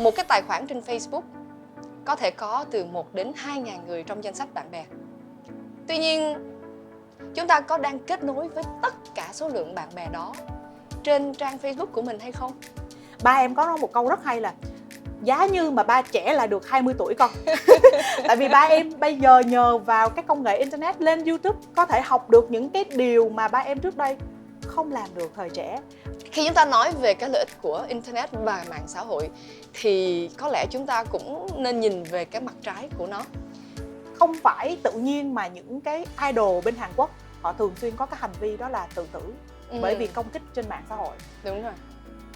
Một cái tài khoản trên Facebook có thể có từ 1 đến 2.000 người trong danh sách bạn bè. Tuy nhiên, chúng ta có đang kết nối với tất cả số lượng bạn bè đó trên trang Facebook của mình hay không? Ba em có nói một câu rất hay là giá như mà ba trẻ là được 20 tuổi con. Tại vì ba em bây giờ nhờ vào cái công nghệ internet lên YouTube có thể học được những cái điều mà ba em trước đây không làm được thời trẻ. Khi chúng ta nói về cái lợi ích của internet và mạng xã hội thì có lẽ chúng ta cũng nên nhìn về cái mặt trái của nó. Không phải tự nhiên mà những cái idol bên Hàn Quốc họ thường xuyên có cái hành vi đó là tự tử bởi vì công kích trên mạng xã hội. Đúng rồi.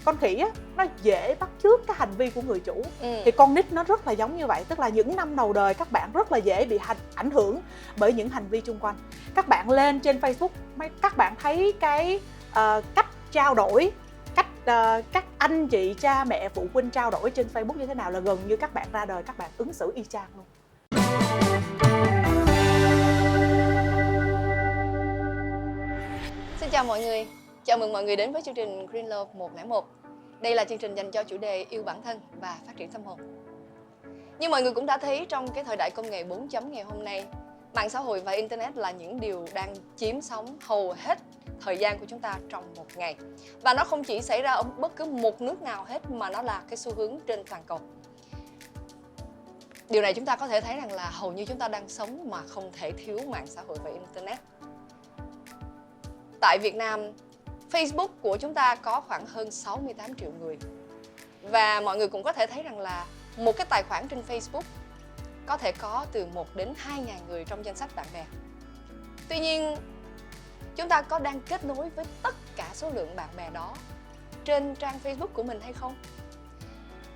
Con khỉ á, nó dễ bắt chước cái hành vi của người chủ. Thì con nít nó rất là giống như vậy. Tức là những năm đầu đời các bạn rất là dễ bị ảnh hưởng bởi những hành vi chung quanh. Các bạn lên trên Facebook, các bạn thấy cái cách trao đổi, các anh chị, cha mẹ, phụ huynh trao đổi trên Facebook như thế nào là gần như các bạn ra đời các bạn ứng xử y chang luôn. Xin chào mọi người, chào mừng mọi người đến với chương trình Green Love 101. Đây là chương trình dành cho chủ đề yêu bản thân và phát triển tâm hồn. Như mọi người cũng đã thấy trong cái thời đại công nghệ 4.0 ngày hôm nay, mạng xã hội và Internet là những điều đang chiếm sóng hầu hết thời gian của chúng ta trong một ngày. Và nó không chỉ xảy ra ở bất cứ một nước nào hết mà nó là cái xu hướng trên toàn cầu. Điều này chúng ta có thể thấy rằng là hầu như chúng ta đang sống mà không thể thiếu mạng xã hội và Internet. Tại Việt Nam, Facebook của chúng ta có khoảng hơn 68 triệu người. Và mọi người cũng có thể thấy rằng là một cái tài khoản trên Facebook có thể có từ 1 đến 2.000 người trong danh sách bạn bè. Tuy nhiên, chúng ta có đang kết nối với tất cả số lượng bạn bè đó trên trang Facebook của mình hay không?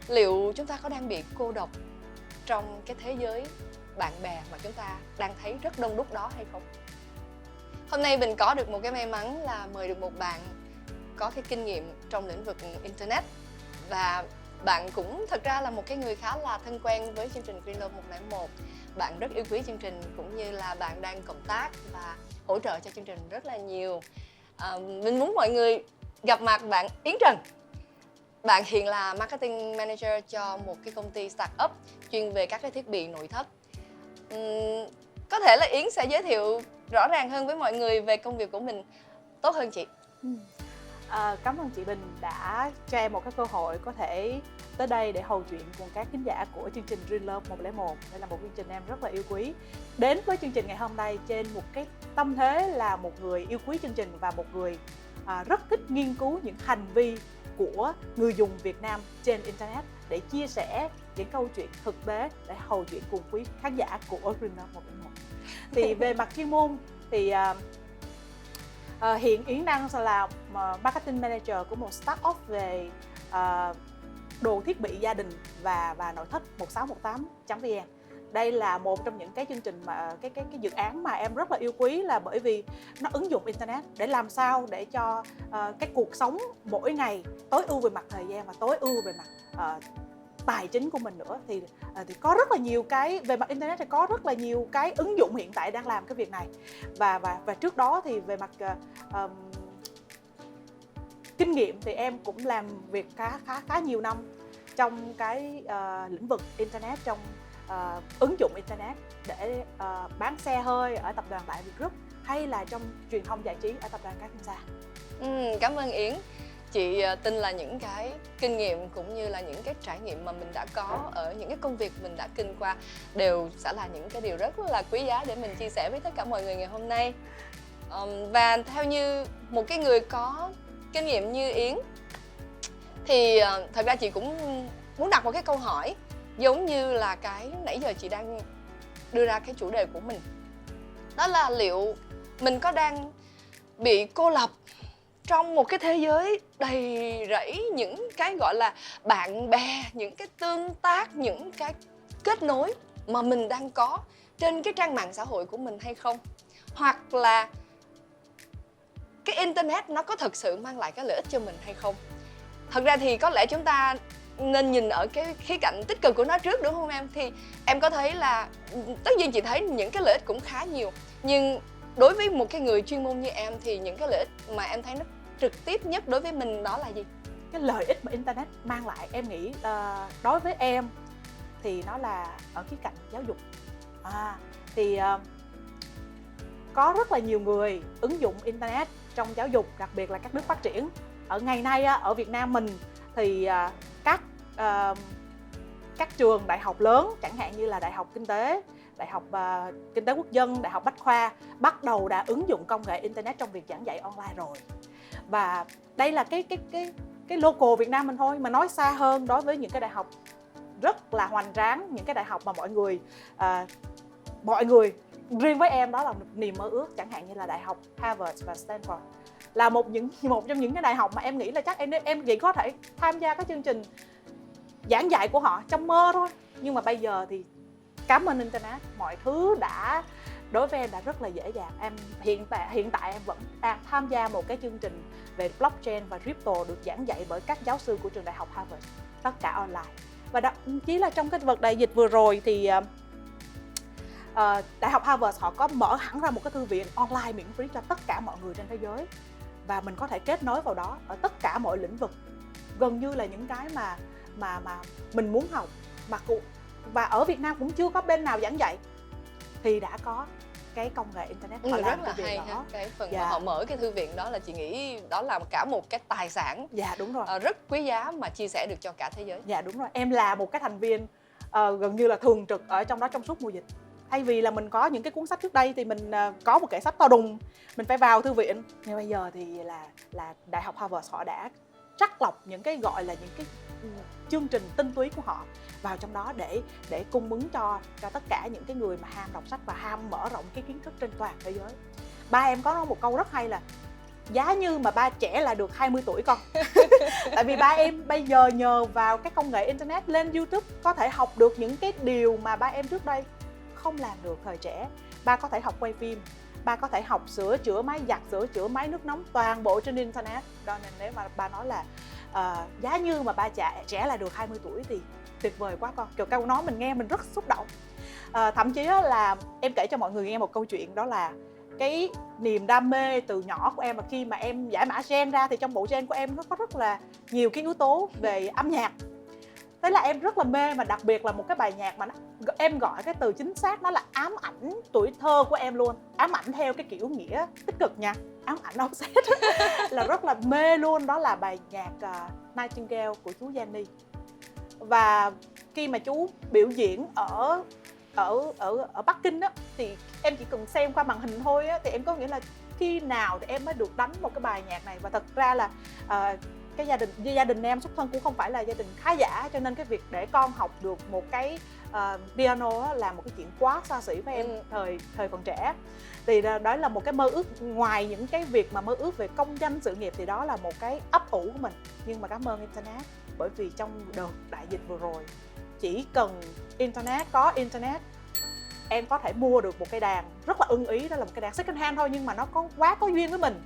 Liệu chúng ta có đang bị cô độc trong cái thế giới bạn bè mà chúng ta đang thấy rất đông đúc đó hay không? Hôm nay mình có được một cái may mắn là mời được một bạn có cái kinh nghiệm trong lĩnh vực Internet. Và bạn cũng thật ra là một cái người khá là thân quen với chương trình Green Love 101. Bạn rất yêu quý chương trình cũng như là bạn đang cộng tác và hỗ trợ cho chương trình rất là nhiều. Mình muốn mọi người gặp mặt bạn Yến Trần. Bạn hiện là Marketing Manager cho một cái công ty startup chuyên về các cái thiết bị nội thất. Có thể là Yến sẽ giới thiệu rõ ràng hơn với mọi người về công việc của mình tốt hơn chị. Cảm ơn chị Bình đã cho em một cái cơ hội có thể tới đây để hầu chuyện cùng các khán giả của chương trình Green Love 101. Đây là một chương trình em rất là yêu quý. Đến với chương trình ngày hôm nay trên một cái tâm thế là một người yêu quý chương trình và một người rất thích nghiên cứu những hành vi của người dùng Việt Nam trên Internet để chia sẻ những câu chuyện thực tế để hầu chuyện cùng quý khán giả của Green Love 101. Thì về mặt chuyên môn thì hiện Yến đang là Marketing Manager của một startup về đồ thiết bị gia đình và nội thất 1618.vn. Đây là một trong những cái chương trình mà cái dự án mà em rất là yêu quý là bởi vì nó ứng dụng Internet để làm sao để cho cái cuộc sống mỗi ngày tối ưu về mặt thời gian và tối ưu về mặt tài chính của mình nữa. Thì có rất là nhiều cái về mặt Internet thì có rất là nhiều cái ứng dụng hiện tại đang làm cái việc này. Và trước đó thì về mặt kinh nghiệm thì em cũng làm việc khá nhiều năm trong cái lĩnh vực Internet, trong ứng dụng Internet để bán xe hơi ở tập đoàn Đại Việt Group hay là trong truyền thông giải trí ở tập đoàn Các Thiên Sa. Cảm ơn Yến. Chị tin là những cái kinh nghiệm cũng như là những cái trải nghiệm mà mình đã có ở những cái công việc mình đã kinh qua đều sẽ là những cái điều rất là quý giá để mình chia sẻ với tất cả mọi người ngày hôm nay. Và theo như một cái người có kinh nghiệm như Yến thì thật ra chị cũng muốn đặt một cái câu hỏi giống như là cái nãy giờ chị đang đưa ra cái chủ đề của mình. Đó là liệu mình có đang bị cô lập trong một cái thế giới đầy rẫy những cái gọi là bạn bè, những cái tương tác, những cái kết nối mà mình đang có trên cái trang mạng xã hội của mình hay không? Hoặc là cái Internet nó có thực sự mang lại cái lợi ích cho mình hay không? Thật ra thì có lẽ chúng ta nên nhìn ở cái khía cạnh tích cực của nó trước, đúng không em? Thì em có thấy là tất nhiên chị thấy những cái lợi ích cũng khá nhiều. Nhưng đối với một cái người chuyên môn như em thì những cái lợi ích mà em thấy nó trực tiếp nhất đối với mình đó là gì? cái lợi ích mà internet mang lại, em nghĩ đối với em thì nó là ở khía cạnh giáo dục. Thì có rất là nhiều người ứng dụng internet trong giáo dục, đặc biệt là các nước phát triển. Ở ngày nay ở Việt Nam mình thì các trường đại học lớn, chẳng hạn như là Đại học Kinh tế, Đại học Kinh tế Quốc dân, Đại học Bách khoa bắt đầu đã ứng dụng công nghệ internet trong việc giảng dạy online rồi. Và đây là cái local Việt Nam mình thôi, mà nói xa hơn đối với những cái đại học rất là hoành tráng, những cái đại học mà mọi người riêng với em đó là một niềm mơ ước, chẳng hạn như là Đại học Harvard và Stanford, là một trong những cái đại học mà em nghĩ là chắc em chỉ có thể tham gia các chương trình giảng dạy của họ trong mơ thôi. Nhưng mà bây giờ thì cảm ơn internet, mọi thứ đối với em đã rất là dễ dàng. Em hiện tại em vẫn đang tham gia một cái chương trình về blockchain và crypto được giảng dạy bởi các giáo sư của trường Đại học Harvard, tất cả online. Và thậm chí là trong cái đợt đại dịch vừa rồi thì Đại học Harvard họ có mở hẳn ra một cái thư viện online miễn phí cho tất cả mọi người trên thế giới, và mình có thể kết nối vào đó ở tất cả mọi lĩnh vực, gần như là những cái mà mình muốn học và ở Việt Nam cũng chưa có bên nào giảng dạy, thì đã có cái công nghệ internet họ làm rất là hay đó. Cái phần mà họ mở cái thư viện đó là chị nghĩ đó là cả một cái tài sản đúng rồi, rất quý giá mà chia sẻ được cho cả thế giới. Dạ đúng rồi, em là một cái thành viên gần như là thường trực ở trong đó trong suốt mùa dịch. Thay vì là mình có những cái cuốn sách trước đây thì mình có một kệ sách to đùng, mình phải vào thư viện. Nhưng bây giờ thì là Đại học Harvard họ đã trắc lọc những cái gọi là những cái chương trình tinh túy của họ vào trong đó để cung ứng cho tất cả những cái người mà ham đọc sách và ham mở rộng cái kiến thức trên toàn thế giới. Ba em có nói một câu rất hay là giá như mà ba trẻ là được 20 tuổi con. Tại vì ba em bây giờ nhờ vào cái công nghệ internet lên YouTube có thể học được những cái điều mà ba em trước đây không làm được thời trẻ. Ba có thể học quay phim, ba có thể học sửa chữa máy giặt, sửa chữa máy nước nóng toàn bộ trên internet. Đó nên nếu mà ba nói là giá như mà ba trẻ là được 20 tuổi thì tuyệt vời quá con. Kiểu câu nói mình nghe mình rất xúc động. Thậm chí là em kể cho mọi người nghe một câu chuyện, đó là cái niềm đam mê từ nhỏ của em, mà khi mà em giải mã gen ra thì trong bộ gen của em nó có rất là nhiều cái yếu tố về âm nhạc. Thế là em rất là mê, mà đặc biệt là một cái bài nhạc mà em gọi cái từ chính xác nó là ám ảnh tuổi thơ của em luôn. Ám ảnh theo cái kiểu nghĩa tích cực nha, ám ảnh obsessed là rất là mê luôn. Đó là bài nhạc Nightingale của chú Gianni. Và khi mà chú biểu diễn ở Bắc Kinh á, thì em chỉ cần xem qua màn hình thôi á, thì em có nghĩa là khi nào thì em mới được đánh một cái bài nhạc này. Và thật ra là cái gia đình em xuất thân cũng không phải là gia đình khá giả, cho nên cái việc để con học được một cái piano là một cái chuyện quá xa xỉ với em thời còn trẻ. Thì đó là một cái mơ ước, ngoài những cái việc mà mơ ước về công danh sự nghiệp thì đó là một cái ấp ủ của mình. Nhưng mà cảm ơn internet, bởi vì trong đợt đại dịch vừa rồi chỉ cần có internet em có thể mua được một cây đàn rất là ưng ý, đó là một cây đàn second hand thôi, nhưng mà nó quá có duyên với mình,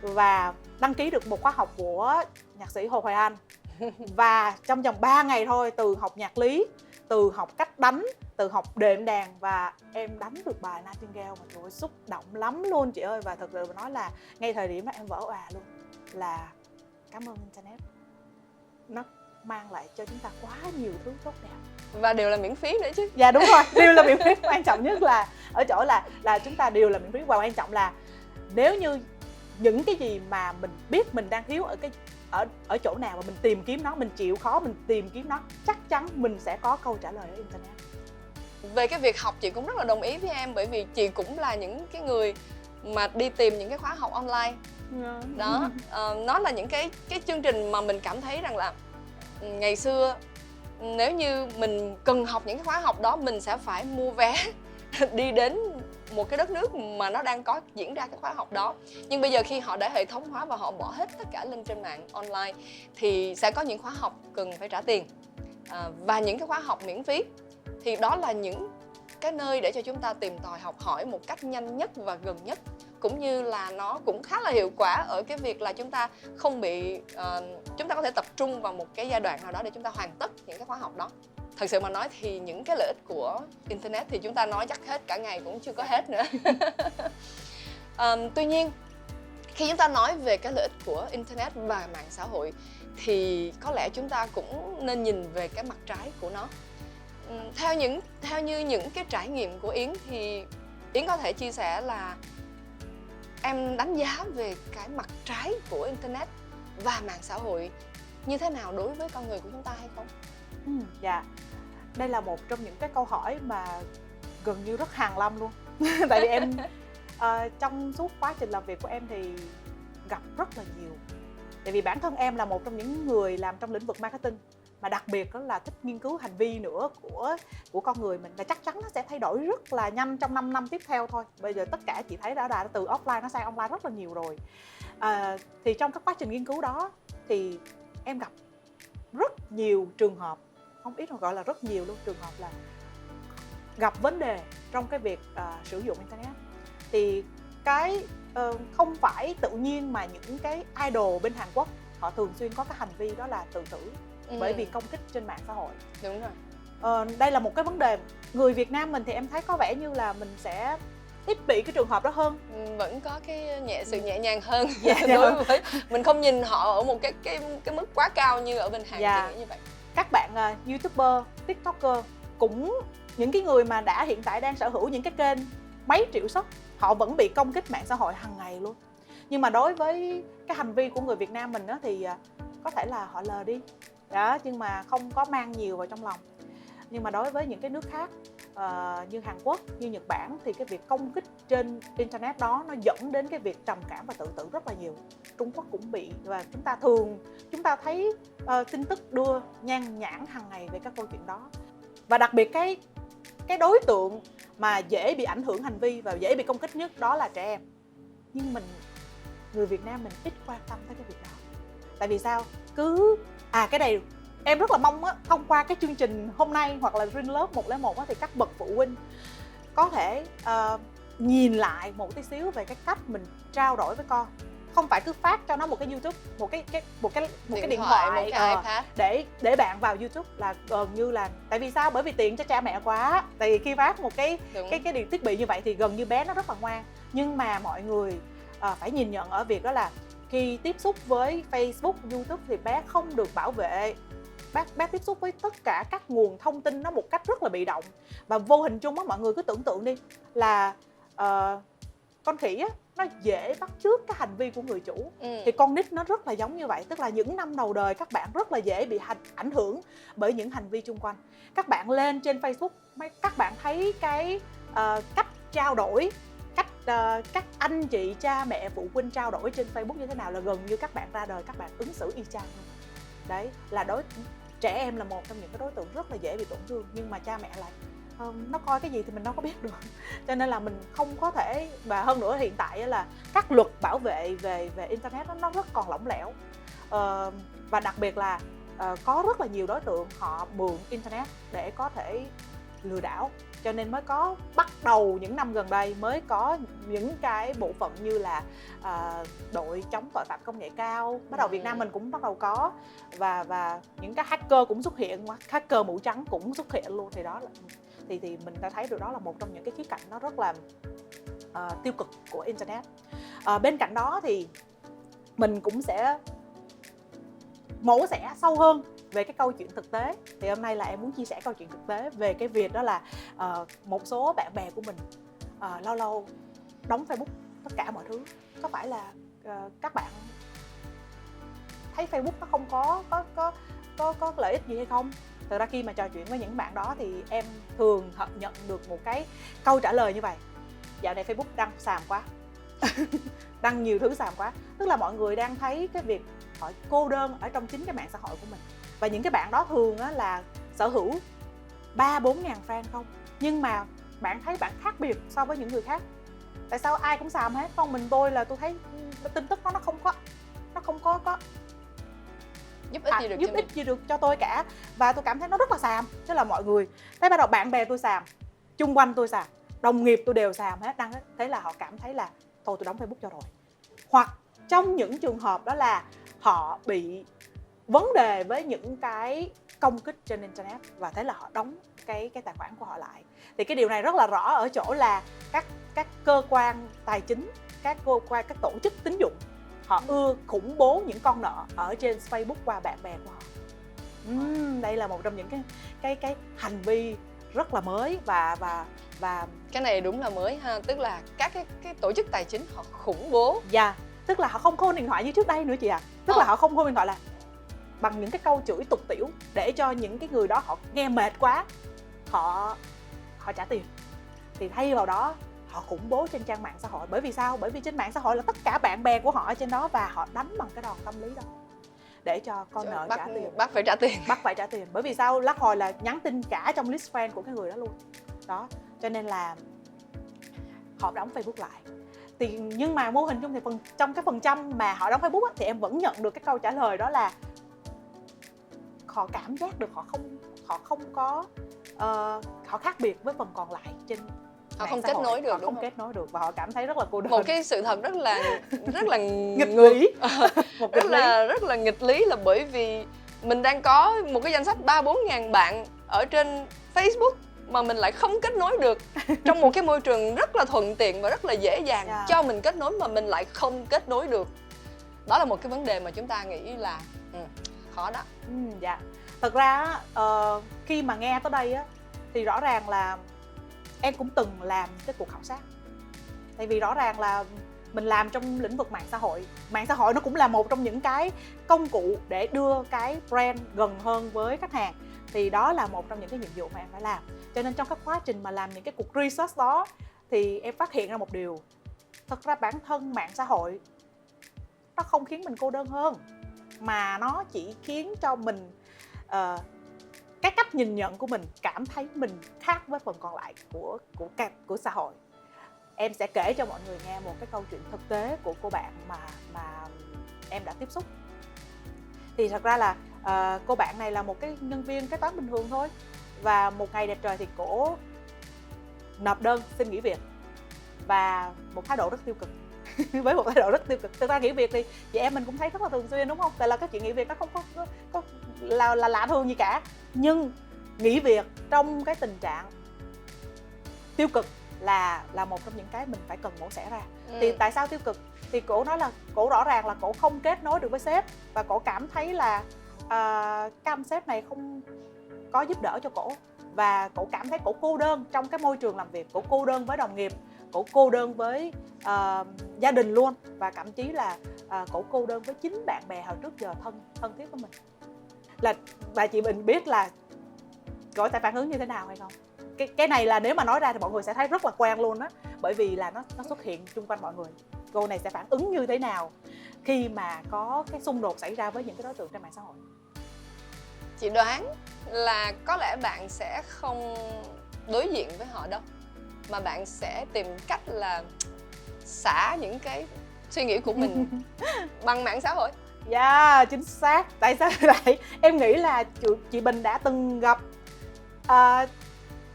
và đăng ký được một khóa học của nhạc sĩ Hồ Hoài Anh. Và trong vòng 3 ngày thôi, từ học nhạc lý, từ học cách đánh, từ học đệm đàn, và em đánh được bài Nightingale mà trời ơi, xúc động lắm luôn chị ơi. Và thật sự mà nói là ngay thời điểm đó em vỡ òa luôn, là cảm ơn internet, nó mang lại cho chúng ta quá nhiều thứ tốt đẹp, và đều là miễn phí nữa chứ. Dạ đúng rồi, đều là miễn phí. Quan trọng nhất là ở chỗ là chúng ta đều là miễn phí, và quan trọng là nếu như những cái gì mà mình biết mình đang thiếu ở chỗ nào mà mình tìm kiếm nó, mình chịu khó mình tìm kiếm nó, chắc chắn mình sẽ có câu trả lời ở internet. Về cái việc học chị cũng rất là đồng ý với em, bởi vì chị cũng là những cái người mà đi tìm những cái khóa học online. Đó, nó là những cái chương trình mà mình cảm thấy rằng là ngày xưa nếu như mình cần học những cái khóa học đó, mình sẽ phải mua vé đi đến một cái đất nước mà nó đang có diễn ra cái khóa học đó. Nhưng bây giờ khi họ đã hệ thống hóa và họ bỏ hết tất cả lên trên mạng online, thì sẽ có những khóa học cần phải trả tiền, và những cái khóa học miễn phí. Thì đó là những cái nơi để cho chúng ta tìm tòi học hỏi một cách nhanh nhất và gần nhất, cũng như là nó cũng khá là hiệu quả ở cái việc là chúng ta không bị chúng ta có thể tập trung vào một cái giai đoạn nào đó để chúng ta hoàn tất những cái khóa học đó. Thật sự mà nói thì những cái lợi ích của internet thì chúng ta nói chắc hết cả ngày cũng chưa có hết nữa. Tuy nhiên Khi chúng ta nói về cái lợi ích của Internet và mạng xã hội thì có lẽ chúng ta cũng nên nhìn về cái mặt trái của nó. Theo như những cái trải nghiệm của Yến thì Yến có thể chia sẻ là em đánh giá về cái mặt trái của Internet và mạng xã hội như thế nào đối với con người của chúng ta hay không? Dạ, đây là một trong những cái câu hỏi mà gần như rất hàn lâm luôn. Tại vì em trong suốt quá trình làm việc của em thì gặp rất là nhiều. Tại vì bản thân em là một trong những người làm trong lĩnh vực marketing, mà đặc biệt đó là thích nghiên cứu hành vi nữa của con người mình, và chắc chắn nó sẽ thay đổi rất là nhanh trong 5 năm tiếp theo thôi. Bây giờ tất cả chị thấy đã từ offline nó sang online rất là nhiều rồi. Thì trong các quá trình nghiên cứu đó thì em gặp rất nhiều trường hợp, không ít mà gọi là rất nhiều luôn, trường hợp là gặp vấn đề trong cái việc sử dụng Internet. Thì cái không phải tự nhiên mà những cái idol bên Hàn Quốc họ thường xuyên có cái hành vi đó là tự tử bởi vì công kích trên mạng xã hội. Đúng rồi. Đây là một cái vấn đề. Người Việt Nam mình thì em thấy có vẻ như là mình sẽ ít bị cái trường hợp đó hơn. Vẫn có cái sự nhẹ nhàng hơn. Dạ, đối với mình không nhìn họ ở một cái mức quá cao như ở bên Hàn. Dạ. Chị nghĩ như vậy. Các bạn YouTuber, TikToker cũng những cái người mà đã hiện tại đang sở hữu những cái kênh mấy triệu sub, họ vẫn bị công kích mạng xã hội hàng ngày luôn. Nhưng mà đối với cái hành vi của người Việt Nam mình đó thì có thể là họ lờ đi đó, nhưng mà không có mang nhiều vào trong lòng. Nhưng mà đối với những cái nước khác như Hàn Quốc, như Nhật Bản thì cái việc công kích trên Internet đó nó dẫn đến cái việc trầm cảm và tự tử rất là nhiều. Trung Quốc cũng bị, và chúng ta thấy tin tức đưa nhan nhản hàng ngày về các câu chuyện đó. Và đặc biệt cái đối tượng mà dễ bị ảnh hưởng hành vi và dễ bị công kích nhất đó là trẻ em. Nhưng người Việt Nam mình ít quan tâm tới cái việc đó. Tại vì sao? Cái này em rất là mong á, thông qua cái chương trình hôm nay hoặc là Green Love 101 á, thì các bậc phụ huynh có thể nhìn lại một tí xíu về cái cách mình trao đổi với con. Không phải cứ phát cho nó một cái YouTube, một cái điện thoại, một cái iPad để bạn vào YouTube là gần như là, tại vì sao? Bởi vì tiện cho cha mẹ quá. Tại vì khi phát một cái thiết bị như vậy thì gần như bé nó rất là ngoan. Nhưng mà mọi người phải nhìn nhận ở việc đó là khi tiếp xúc với Facebook, YouTube thì bé không được bảo vệ. Bé tiếp xúc với tất cả các nguồn thông tin nó một cách rất là bị động. Và vô hình chung á, mọi người cứ tưởng tượng đi là con khỉ á, nó dễ bắt chước cái hành vi của người chủ. Thì con nít nó rất là giống như vậy. Tức là những năm đầu đời các bạn rất là dễ bị ảnh hưởng bởi những hành vi chung quanh. Các bạn lên trên Facebook, các bạn thấy cái cách trao đổi, các anh chị, cha mẹ, phụ huynh trao đổi trên Facebook như thế nào là gần như các bạn ra đời các bạn ứng xử y chang luôn. Đấy là trẻ em là một trong những cái đối tượng rất là dễ bị tổn thương, nhưng mà cha mẹ lại nó coi cái gì thì mình đâu có biết được. Cho nên là mình không có thể, và hơn nữa hiện tại là các luật bảo vệ về Internet nó rất còn lỏng lẻo. Và đặc biệt là có rất là nhiều đối tượng họ mượn Internet để có thể lừa đảo. Cho nên mới có bắt đầu những năm gần đây mới có những cái bộ phận như là đội chống tội phạm công nghệ cao. Bắt đầu Việt Nam mình cũng bắt đầu có, và những cái hacker cũng xuất hiện, hacker mũ trắng cũng xuất hiện luôn. Thì đó là thì mình đã thấy được đó là một trong những cái khía cạnh nó rất là tiêu cực của Internet. Bên cạnh đó thì mình cũng sẽ mổ xẻ sâu hơn về cái câu chuyện thực tế. Thì hôm nay là em muốn chia sẻ câu chuyện thực tế về cái việc đó là một số bạn bè của mình lâu lâu đóng Facebook tất cả mọi thứ. Có phải là các bạn thấy Facebook nó không có lợi ích gì hay không? Thực ra khi mà trò chuyện với những bạn đó thì em thường nhận được một cái câu trả lời như vậy: dạo này Facebook đăng xàm quá. Đăng nhiều thứ xàm quá. Tức là mọi người đang thấy cái việc họ cô đơn ở trong chính cái mạng xã hội của mình. Và những cái bạn đó thường là sở hữu 3-4 ngàn fan không. Nhưng mà bạn thấy bạn khác biệt so với những người khác. Tại sao ai cũng xàm hết, không mình tôi là tôi thấy tin tức nó không có giúp ích gì được cho tôi cả. Và tôi cảm thấy nó rất là xàm. Tức là mọi người thấy bắt đầu bạn bè tôi xàm, chung quanh tôi xàm, đồng nghiệp tôi đều xàm hết, đăng hết. Thế là họ cảm thấy là thôi tôi đóng Facebook cho rồi. Hoặc trong những trường hợp đó là họ bị vấn đề với những cái công kích trên Internet, và thế là họ đóng cái tài khoản của họ lại. Thì cái điều này rất là rõ ở chỗ là các cơ quan tài chính các tổ chức tín dụng, họ ưa khủng bố những con nợ ở trên Facebook qua bạn bè của họ. Đây là một trong những cái hành vi rất là mới và cái này đúng là mới ha, tức là các cái tổ chức tài chính họ khủng bố. dạ, tức là họ không khôn điện thoại như trước đây nữa chị ạ. Tức là họ không khôn điện thoại là bằng những cái câu chửi tục tĩu để cho những cái người đó họ nghe mệt quá, họ trả tiền. Thì thay vào đó họ khủng bố trên trang mạng xã hội. Bởi vì sao? Bởi vì trên mạng xã hội là tất cả bạn bè của họ ở trên đó, và họ đánh bằng cái đòn tâm lý đó để cho con nợ trả tiền. Bắt phải trả tiền. Bắt phải trả tiền. Bởi vì sao? Lắc hồi là nhắn tin cả trong list friend của cái người đó luôn. Đó, cho nên là họ đóng Facebook lại. Thì nhưng mà mô hình chung thì trong cái phần trăm mà họ đóng Facebook á, thì em vẫn nhận được cái câu trả lời đó là họ cảm giác được họ không có họ khác biệt với phần còn lại trên Họ không xã kết hội. nối được, họ đúng không không? kết nối được và họ cảm thấy rất là cô đơn. Một cái sự thật rất là nghịch lý. rất là nghịch lý, là bởi vì mình đang có một cái danh sách 3-4 ngàn bạn ở trên Facebook mà mình lại không kết nối được trong một cái môi trường rất là thuận tiện và rất là dễ dàng cho mình kết nối, mà mình lại không kết nối được. Đó là một cái vấn đề mà chúng ta nghĩ là khó đó. Dạ. Thật ra khi mà nghe tới đây á, thì rõ ràng là em cũng từng làm cái cuộc khảo sát. Tại vì rõ ràng là mình làm trong lĩnh vực mạng xã hội. Mạng xã hội nó cũng là một trong những cái công cụ để đưa cái brand gần hơn với khách hàng. Thì đó là một trong những cái nhiệm vụ mà em phải làm. Cho nên trong các quá trình mà làm những cái cuộc research đó, thì em phát hiện ra một điều. Thật ra bản thân mạng xã hội nó không khiến mình cô đơn hơn, mà nó chỉ khiến cho mình cái cách nhìn nhận của mình cảm thấy mình khác với phần còn lại của xã hội. Em sẽ kể cho mọi người nghe một cái câu chuyện thực tế của cô bạn mà em đã tiếp xúc. Thì thật ra là cô bạn này là một cái nhân viên kế toán bình thường thôi. Và một ngày đẹp trời thì cổ nộp đơn xin nghỉ việc, và một thái độ rất tiêu cực. Với một thái độ rất tiêu cực. Thực ra nghỉ việc thì chị em mình cũng thấy rất là thường xuyên, đúng không? Tại là cái chuyện nghỉ việc nó không có là lạ thường gì cả. Nhưng nghỉ việc trong cái tình trạng tiêu cực là một trong những cái mình phải cần mổ xẻ ra. Thì tại sao tiêu cực? Thì cổ nói là cổ rõ ràng là cổ không kết nối được với sếp, và cổ cảm thấy là cái anh sếp này không có giúp đỡ cho cổ, và cổ cảm thấy cổ cô đơn trong cái môi trường làm việc, cổ cô đơn với đồng nghiệp, cổ cô đơn với gia đình luôn, và thậm chí là cổ cô đơn với chính bạn bè hồi trước giờ thân thiết với mình. Là bà chị Bình biết là cổ sẽ phản ứng như thế nào hay không? Cái này là nếu mà nói ra thì mọi người sẽ thấy rất là quen luôn á, bởi vì là nó xuất hiện chung quanh mọi người. Cô này sẽ phản ứng như thế nào khi mà có cái xung đột xảy ra với những cái đối tượng trên mạng xã hội? Chị đoán là có lẽ bạn sẽ không đối diện với họ đâu, mà bạn sẽ tìm cách là xả những cái suy nghĩ của mình bằng mạng xã hội. Dạ, chính xác. Tại sao lại? Em nghĩ là chị Bình đã từng gặp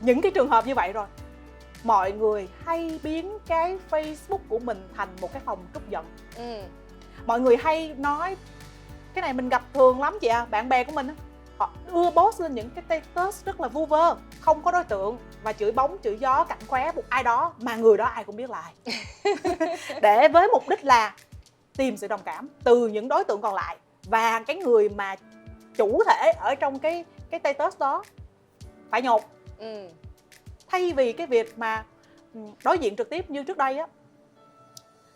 những cái trường hợp như vậy rồi. Mọi người hay biến cái Facebook của mình thành một cái phòng trút giận. Mọi người hay nói, cái này mình gặp thường lắm chị ạ. Bạn bè của mình họ ưa post lên những cái status rất là vu vơ, không có đối tượng, và chửi bóng chửi gió cạnh khóe một ai đó mà người đó ai cũng biết là ai. Để với mục đích là tìm sự đồng cảm từ những đối tượng còn lại, và cái người mà chủ thể ở trong cái status đó phải nhột. Thay vì cái việc mà đối diện trực tiếp như trước đây á.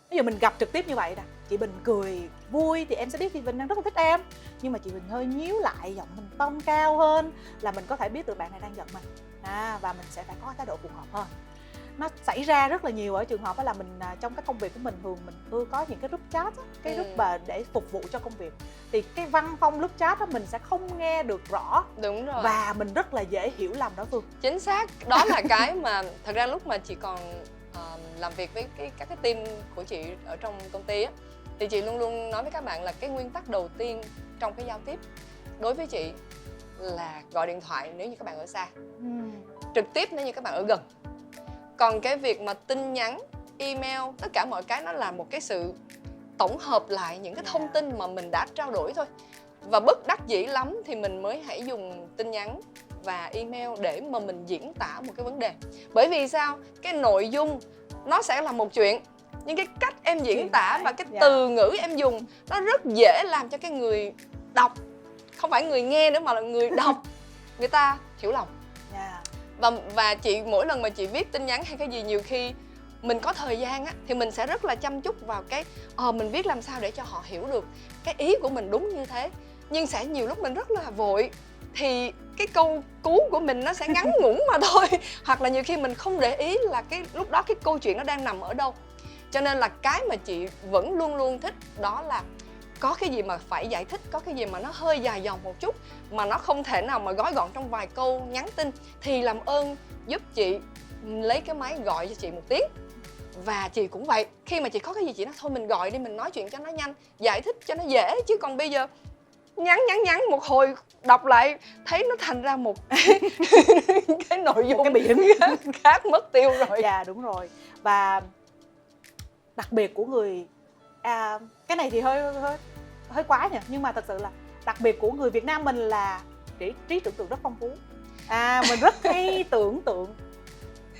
Ví dụ mình gặp trực tiếp như vậy nè, chị Bình cười vui thì em sẽ biết chị Bình đang rất là thích em. Nhưng mà chị Bình hơi nhíu lại, giọng mình tông cao hơn, là mình có thể biết được bạn này đang giận mình, và mình sẽ phải có thái độ phù hợp hơn. Nó xảy ra rất là nhiều ở trường hợp đó là mình trong cái công việc của mình thường mình ưa có những cái group chat á, cái group mà để phục vụ cho công việc, thì cái văn phong group chat đó mình sẽ không nghe được rõ. Đúng rồi. Và mình rất là dễ hiểu lầm đó Phương. Chính xác, đó là cái mà thật ra lúc mà chị còn làm việc với các cái team của chị ở trong công ty á, thì chị luôn luôn nói với các bạn là cái nguyên tắc đầu tiên trong cái giao tiếp đối với chị là gọi điện thoại nếu như các bạn ở xa, trực tiếp nếu như các bạn ở gần. Còn cái việc mà tin nhắn, email, tất cả mọi cái nó là một cái sự tổng hợp lại những cái thông tin mà mình đã trao đổi thôi. Và bất đắc dĩ lắm thì mình mới hãy dùng tin nhắn và email để mà mình diễn tả một cái vấn đề. Bởi vì sao? Cái nội dung nó sẽ là một chuyện, những cái cách em diễn tả và cái Dạ. từ ngữ em dùng nó rất dễ làm cho cái người đọc, không phải người nghe nữa mà là người đọc, người ta hiểu lòng. Dạ. Và chị mỗi lần mà chị viết tin nhắn hay cái gì, nhiều khi mình có thời gian á thì mình sẽ rất là chăm chút vào cái mình viết làm sao để cho họ hiểu được cái ý của mình đúng như thế. Nhưng sẽ nhiều lúc mình rất là vội thì cái câu cú của mình nó sẽ ngắn ngủn mà thôi. Hoặc là nhiều khi mình không để ý là cái lúc đó cái câu chuyện nó đang nằm ở đâu. Cho nên là cái mà chị vẫn luôn luôn thích đó là có cái gì mà phải giải thích, có cái gì mà nó hơi dài dòng một chút mà nó không thể nào mà gói gọn trong vài câu nhắn tin thì làm ơn giúp chị lấy cái máy gọi cho chị một tiếng. Và chị cũng vậy, khi mà chị có cái gì chị nói thôi mình gọi đi, mình nói chuyện cho nó nhanh, giải thích cho nó dễ. Chứ còn bây giờ nhắn một hồi đọc lại thấy nó thành ra một cái nội dung Một cái biển khác mất tiêu rồi. Dạ đúng rồi. Và đặc biệt của người cái này thì hơi quá nhỉ, nhưng mà thật sự là đặc biệt của người Việt Nam mình là trí tưởng tượng rất phong phú. Mình rất hay tưởng tượng.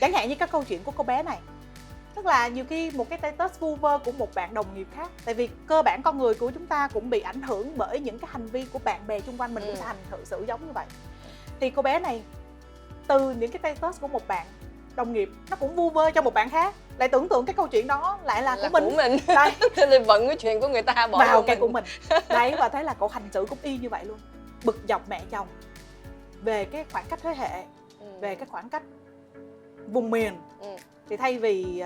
Chẳng hạn như các câu chuyện của cô bé này, tức là nhiều khi một cái status vu vơ của một bạn đồng nghiệp khác, tại vì cơ bản con người của chúng ta cũng bị ảnh hưởng bởi những cái hành vi của bạn bè xung quanh mình cũng sẽ xử giống như vậy. Thì cô bé này từ những cái status của một bạn đồng nghiệp, nó cũng vu vơ cho một bạn khác, lại tưởng tượng cái câu chuyện đó lại là của mình. Đấy. Thế nên vận cái chuyện của người ta bỏ vào cái của mình. Đấy, và thế là cậu hành xử cũng y như vậy luôn. Bực dọc mẹ chồng về cái khoảng cách thế hệ, về cái khoảng cách vùng miền. Thì thay vì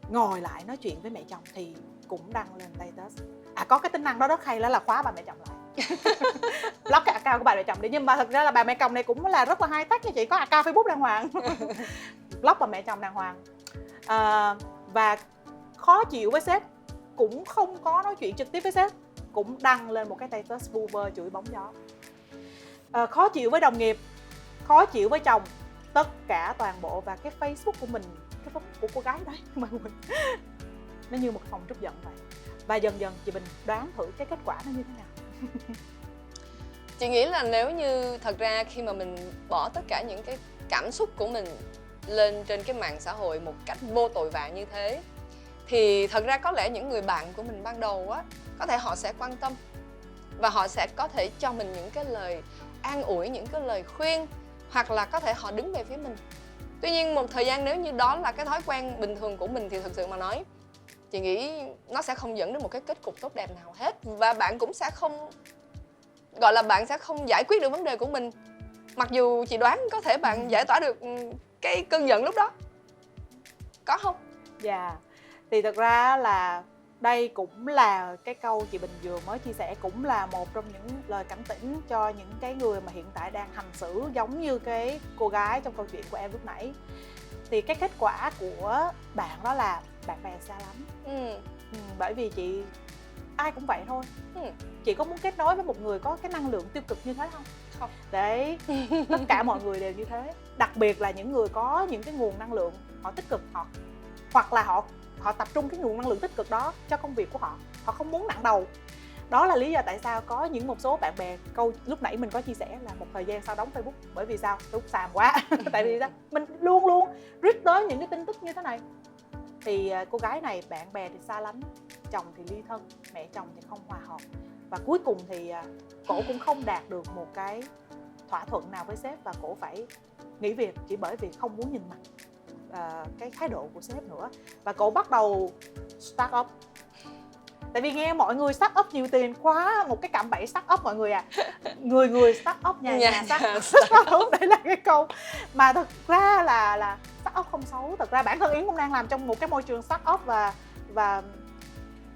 ngồi lại nói chuyện với mẹ chồng thì cũng đăng lên status. Có cái tính năng đó rất hay, đó là khóa bà mẹ chồng lại. Block cái account của bà mẹ chồng đi. Nhưng mà thật ra là bà mẹ chồng này cũng là rất là high tech nha chị, có account Facebook đàng hoàng. Block bà mẹ chồng đàng hoàng. Và khó chịu với sếp cũng không có nói chuyện trực tiếp với sếp, cũng đăng lên một cái status vu vơ chửi bóng gió. Khó chịu với đồng nghiệp, khó chịu với chồng, tất cả toàn bộ. Và cái Facebook của mình, cái Facebook của cô gái đấy mọi người, nó như một phòng trút giận vậy. Và dần dần chị Bình đoán thử cái kết quả nó như thế nào? Chị nghĩ là nếu như thật ra khi mà mình bỏ tất cả những cái cảm xúc của mình lên trên cái mạng xã hội một cách vô tội vạ như thế, thì thật ra có lẽ những người bạn của mình ban đầu á, có thể họ sẽ quan tâm và họ sẽ có thể cho mình những cái lời an ủi, những cái lời khuyên, hoặc là có thể họ đứng về phía mình. Tuy nhiên một thời gian nếu như đó là cái thói quen bình thường của mình thì thật sự mà nói, chị nghĩ nó sẽ không dẫn đến một cái kết cục tốt đẹp nào hết. Và bạn cũng sẽ không, gọi là bạn sẽ không giải quyết được vấn đề của mình. Mặc dù chị đoán có thể bạn giải tỏa được cái cơn giận lúc đó. Có không? Dạ. Thì thật ra là đây cũng là cái câu chị Bình vừa mới chia sẻ, cũng là một trong những lời cảnh tỉnh cho những cái người mà hiện tại đang hành xử giống như cái cô gái trong câu chuyện của em lúc nãy. Thì cái kết quả của bạn đó là bạn bè xa lắm. Bởi vì chị, ai cũng vậy thôi. Chị có muốn kết nối với một người có cái năng lượng tiêu cực như thế không? Không. Đấy, tất cả mọi người đều như thế. Đặc biệt là những người có những cái nguồn năng lượng họ tích cực, hoặc là họ tập trung cái nguồn năng lượng tích cực đó cho công việc của họ. Họ không muốn nặng đầu. Đó là lý do tại sao có một số bạn bè, câu lúc nãy mình có chia sẻ là một thời gian sau đóng Facebook. Bởi vì sao? Facebook xàm quá. Tại vì sao? Mình luôn luôn read tới những cái tin tức như thế này. Thì cô gái này, bạn bè thì xa lánh, chồng thì ly thân, mẹ chồng thì không hòa hợp. Và cuối cùng thì cổ cũng không đạt được một cái thỏa thuận nào với sếp, và cổ phải nghỉ việc chỉ bởi vì không muốn nhìn mặt cái thái độ của sếp nữa. Và cổ bắt đầu start up. Tại vì nghe mọi người start up nhiều tiền quá, một cái cạm bẫy start up mọi người à. Người start up, nhà start up. Đây là cái câu mà thực ra là start up không xấu. Thật ra bản thân Yến cũng đang làm trong một cái môi trường start up, và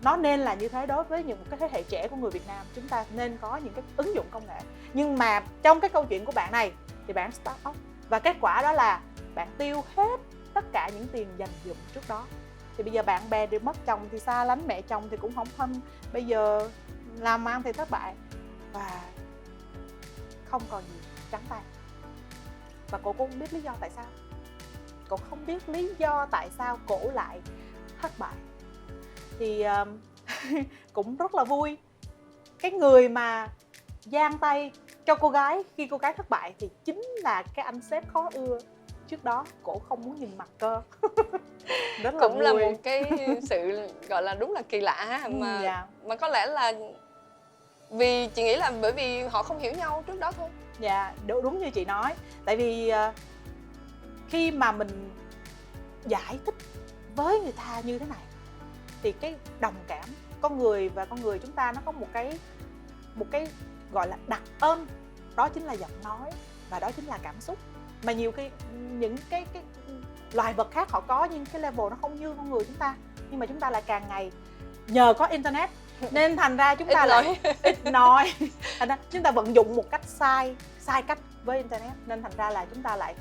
nó nên là như thế đối với những cái thế hệ trẻ của người Việt Nam. Chúng ta nên có những cái ứng dụng công nghệ. Nhưng mà trong cái câu chuyện của bạn này thì bạn start up, và kết quả đó là bạn tiêu hết tất cả những tiền dành dụm trước đó. Thì bây giờ bạn bè thì mất, chồng thì xa lánh, mẹ chồng thì cũng không thân, bây giờ làm ăn thì thất bại và không còn gì, trắng tay. Và cô cũng không biết lý do tại sao. Cô không biết lý do tại sao cổ lại thất bại. Thì cũng rất là vui. Cái người mà giang tay cho cô gái khi cô gái thất bại thì chính là cái anh sếp khó ưa trước đó cổ không muốn nhìn mặt cơ. Rất là Cũng vui. là một cái sự gọi là đúng là kỳ lạ ha, mà Dạ. mà có lẽ là vì chị nghĩ là bởi vì họ không hiểu nhau trước đó thôi. Dạ, đúng như chị nói. Tại vì khi mà mình giải thích với người ta như thế này thì cái đồng cảm, con người và con người chúng ta nó có một cái gọi là đặc ân, đó chính là giọng nói và đó chính là cảm xúc. Mà nhiều khi những cái loài vật khác họ có nhưng cái level nó không như con người chúng ta, nhưng mà chúng ta lại càng ngày nhờ có internet nên thành ra chúng ta lại ít nói. Thành ra chúng ta vận dụng một cách sai cách với internet, nên thành ra là chúng ta lại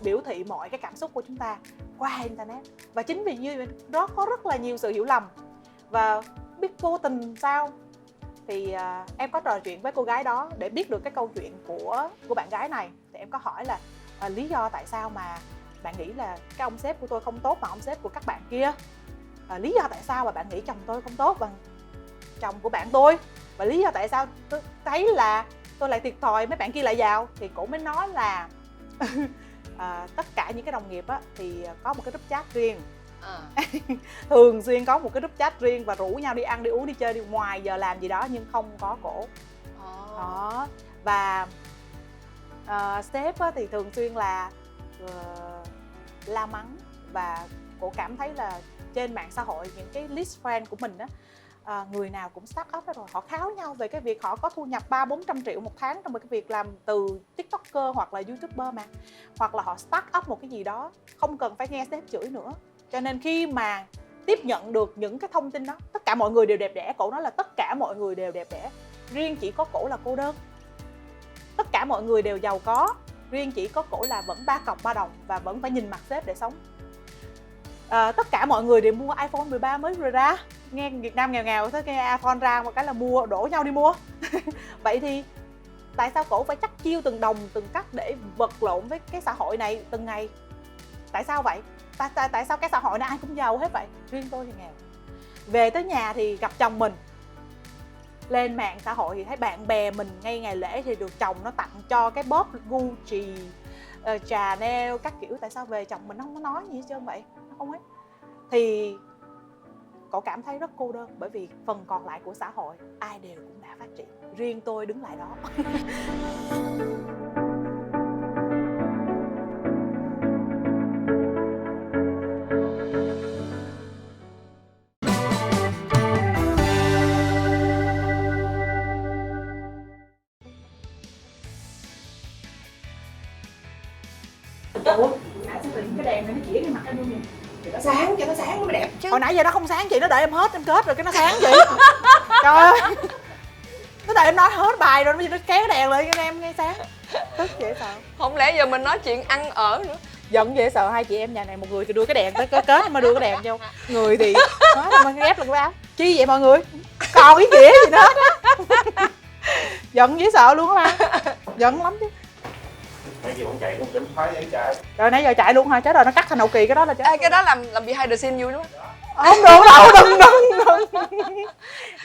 biểu thị mọi cái cảm xúc của chúng ta qua internet. Và chính vì như đó có rất là nhiều sự hiểu lầm. Và biết vô tình sao thì em có trò chuyện với cô gái đó để biết được cái câu chuyện của bạn gái này. Thì em có hỏi là lý do tại sao mà bạn nghĩ là cái ông sếp của tôi không tốt bằng ông sếp của các bạn kia, lý do tại sao mà bạn nghĩ chồng tôi không tốt bằng chồng của bạn tôi, và lý do tại sao tôi thấy là tôi lại thiệt thòi mấy bạn kia lại giàu. Thì cổ mới nói là tất cả những cái đồng nghiệp á, thì có một cái group chat riêng, thường xuyên có một cái group chat riêng và rủ nhau đi ăn đi uống đi chơi đi ngoài giờ làm gì đó, nhưng không có cổ. Đó. Và sếp á, thì thường xuyên là la mắng, và cổ cảm thấy là trên mạng xã hội những cái list friend của mình á, người nào cũng start up đó rồi, họ kháo nhau về cái việc họ có thu nhập 300-400 triệu một tháng trong cái việc làm từ TikToker hoặc là YouTuber mà, hoặc là họ start up một cái gì đó, không cần phải nghe sếp chửi nữa. Cho nên khi mà tiếp nhận được những cái thông tin đó, tất cả mọi người đều đẹp đẽ, cổ nói là tất cả mọi người đều đẹp đẽ, riêng chỉ có cổ là cô đơn. Tất cả mọi người đều giàu có, riêng chỉ có cổ là vẫn 3 cọc 3 đồng và vẫn phải nhìn mặt sếp để sống. Tất cả mọi người đều mua iPhone 13 mới rồi ra, nghe Việt Nam nghèo nghèo thế, nghe iPhone ra một cái là mua, đổ nhau đi mua. Vậy thì tại sao cổ phải chắc chiêu từng đồng từng cắc để vật lộn với cái xã hội này từng ngày? Tại sao vậy? Tại sao cái xã hội này ai cũng giàu hết vậy, riêng tôi thì nghèo? Về tới nhà thì gặp chồng mình, lên mạng xã hội thì thấy bạn bè mình ngay ngày lễ thì được chồng nó tặng cho cái bóp Gucci, Chanel các kiểu. Tại sao về chồng mình nó không có nói gì hết trơn vậy? Nó không ấy. Thì cậu cảm thấy rất cô đơn, bởi vì phần còn lại của xã hội ai đều cũng đã phát triển, riêng tôi đứng lại đó. Ủa, nãy sao tự nhiên cái đèn này nó chỉ cái mặt em luôn vậy? Nó sáng, cho nó sáng nó mới đẹp chứ. Hồi nãy giờ nó không sáng chị, nó đợi em hết em kết rồi cái nó sáng chị. Trời ơi, nó đợi em nói hết bài rồi nó kéo đèn lại cho em nghe sáng. Tức dễ sợ. Không lẽ giờ mình nói chuyện ăn ở nữa? Giận dễ sợ. Hai chị em nhà này một người thì đưa cái đèn tới kết mà đưa cái đèn vô, người thì nói là mình ghép được cái áo chi vậy mọi người, còn ý nghĩa gì nữa đó. Giận dễ sợ luôn á ba, giận lắm chứ. Nãy giờ không chạy cũng tính phái giấy chạy. Rồi nãy giờ chạy luôn hả? Chết rồi, nó cắt thành hậu kỳ cái đó là chết. Ê, cái đó làm behind the scene vui lắm. Không được đâu, đừng